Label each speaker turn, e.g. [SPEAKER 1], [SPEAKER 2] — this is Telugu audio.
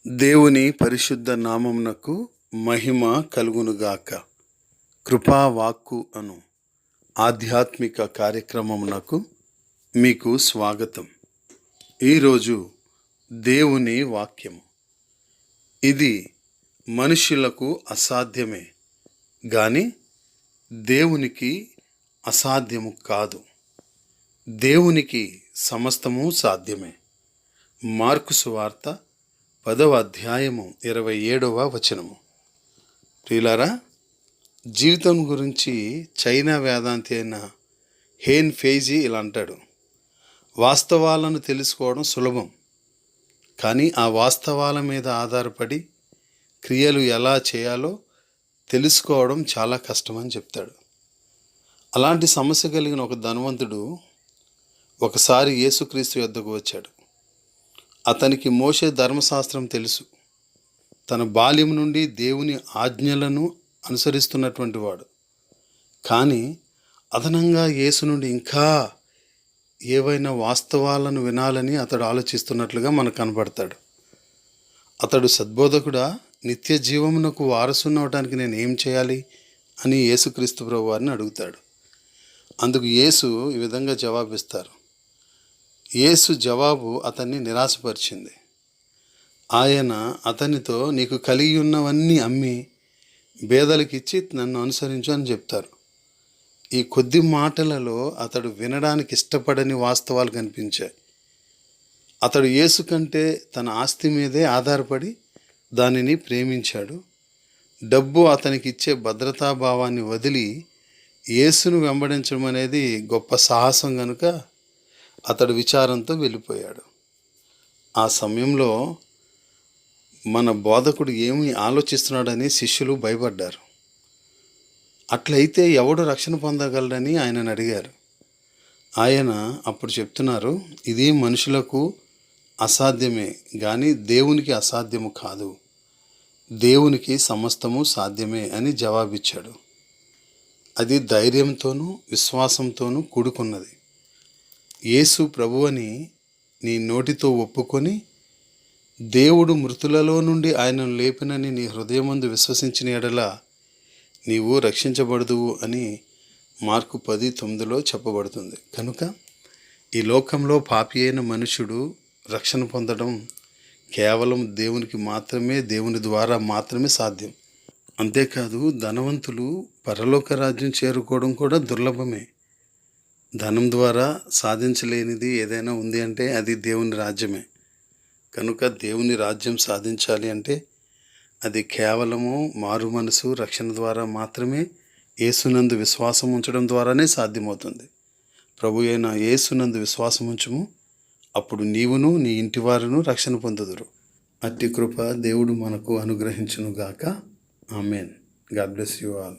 [SPEAKER 1] దేవుని పరిశుద్ధ నామమునకు మహిమ కలుగునుగాక. కృపావాక్కు అను ఆధ్యాత్మిక కార్యక్రమమునకు మీకు స్వాగతం. ఈరోజు దేవుని వాక్యము. ఇది మనుషులకు అసాధ్యమే గాని దేవునికి అసాధ్యము కాదు. దేవునికి సమస్తము సాధ్యమే. మార్కు సువార్త 10వ అధ్యాయము 27వ వచనము. ప్రియులారా, జీవితం గురించి చైనా వేదాంతి అయిన హేన్ ఫేజీ ఇలా అంటాడు: వాస్తవాలను తెలుసుకోవడం సులభం, కానీ ఆ వాస్తవాల మీద ఆధారపడి క్రియలు ఎలా చేయాలో తెలుసుకోవడం చాలా కష్టమని చెప్తాడు. అలాంటి సమస్య కలిగిన ఒక ధనవంతుడు ఒకసారి యేసుక్రీస్తు యొద్దకు వచ్చాడు. అతనికి మోషే ధర్మశాస్త్రం తెలుసు. తన బాల్యం నుండి దేవుని ఆజ్ఞలను అనుసరిస్తున్నటువంటి వాడు. కానీ అదనంగా యేసు నుండి ఇంకా ఏవైనా వాస్తవాలను వినాలని అతడు ఆలోచిస్తున్నట్లుగా మనకు కనబడతాడు. అతడు సద్బోధకుడా, నిత్య జీవమునకు వారసునవటానికి నేను ఏం చేయాలి అని యేసుక్రీస్తు ప్రభువారిని అడుగుతాడు. అందుకు యేసు ఈ విధంగా జవాబిస్తారు. యేసు జవాబు అతన్ని నిరాశపరిచింది. ఆయన అతనితో, నీకు కలిగి ఉన్నవన్నీ అమ్మి పేదలకిచ్చి నన్ను అనుసరించు అని చెప్తారు. ఈ కొద్ది మాటలలో అతడు వినడానికి ఇష్టపడని వాస్తవాలు కనిపించాయి. అతడు యేసు కంటే తన ఆస్తి మీదే ఆధారపడి దానిని ప్రేమించాడు. డబ్బు అతనికి ఇచ్చే భద్రతాభావాన్ని వదిలి యేసును వెంబడించడం అనేది గొప్ప సాహసం కనుక అతడు విచారంతో వెళ్ళిపోయాడు. ఆ సమయంలో మన బోధకుడు ఏమి ఆలోచిస్తున్నాడని శిష్యులు భయపడ్డారు. అట్లయితే ఎవడు రక్షణ పొందగలడని ఆయనను అడిగారు. ఆయన అప్పుడు చెప్తున్నారు, ఇది మనుషులకు అసాధ్యమే కానీ దేవునికి అసాధ్యము కాదు. దేవునికి సమస్తము సాధ్యమే అని జవాబిచ్చాడు. అది ధైర్యంతోనూ విశ్వాసంతోనూ కూడుకున్నది. యేసు ప్రభువని నీ నోటితో ఒప్పుకొని దేవుడు మృతులలో నుండి ఆయనను లేపినని నీ హృదయమందు విశ్వసించిన ఎడల నీవు రక్షించబడదువు అని మార్కు 10:9లో చెప్పబడుతుంది. కనుక ఈ లోకంలో పాపి అయిన మనుషుడు రక్షణ పొందడం కేవలం దేవునికి మాత్రమే, దేవుని ద్వారా మాత్రమే సాధ్యం. అంతేకాదు, ధనవంతులు పరలోక రాజ్యం చేరుకోవడం కూడా దుర్లభమే. ధనం ద్వారా సాధించలేనిది ఏదైనా ఉంది అంటే అది దేవుని రాజ్యమే. కనుక దేవుని రాజ్యం సాధించాలి అంటే అది కేవలము మారు మనసు, రక్షణ ద్వారా మాత్రమే, యేసునందు విశ్వాసం ఉంచడం ద్వారానే సాధ్యమవుతుంది. ప్రభు అయిన యేసునందు విశ్వాసం ఉంచుము, అప్పుడు నీవును నీ ఇంటివారును రక్షణ పొందుదురు. అట్టి కృప దేవుడు మనకు అనుగ్రహించునుగాక. Amen. God bless you all.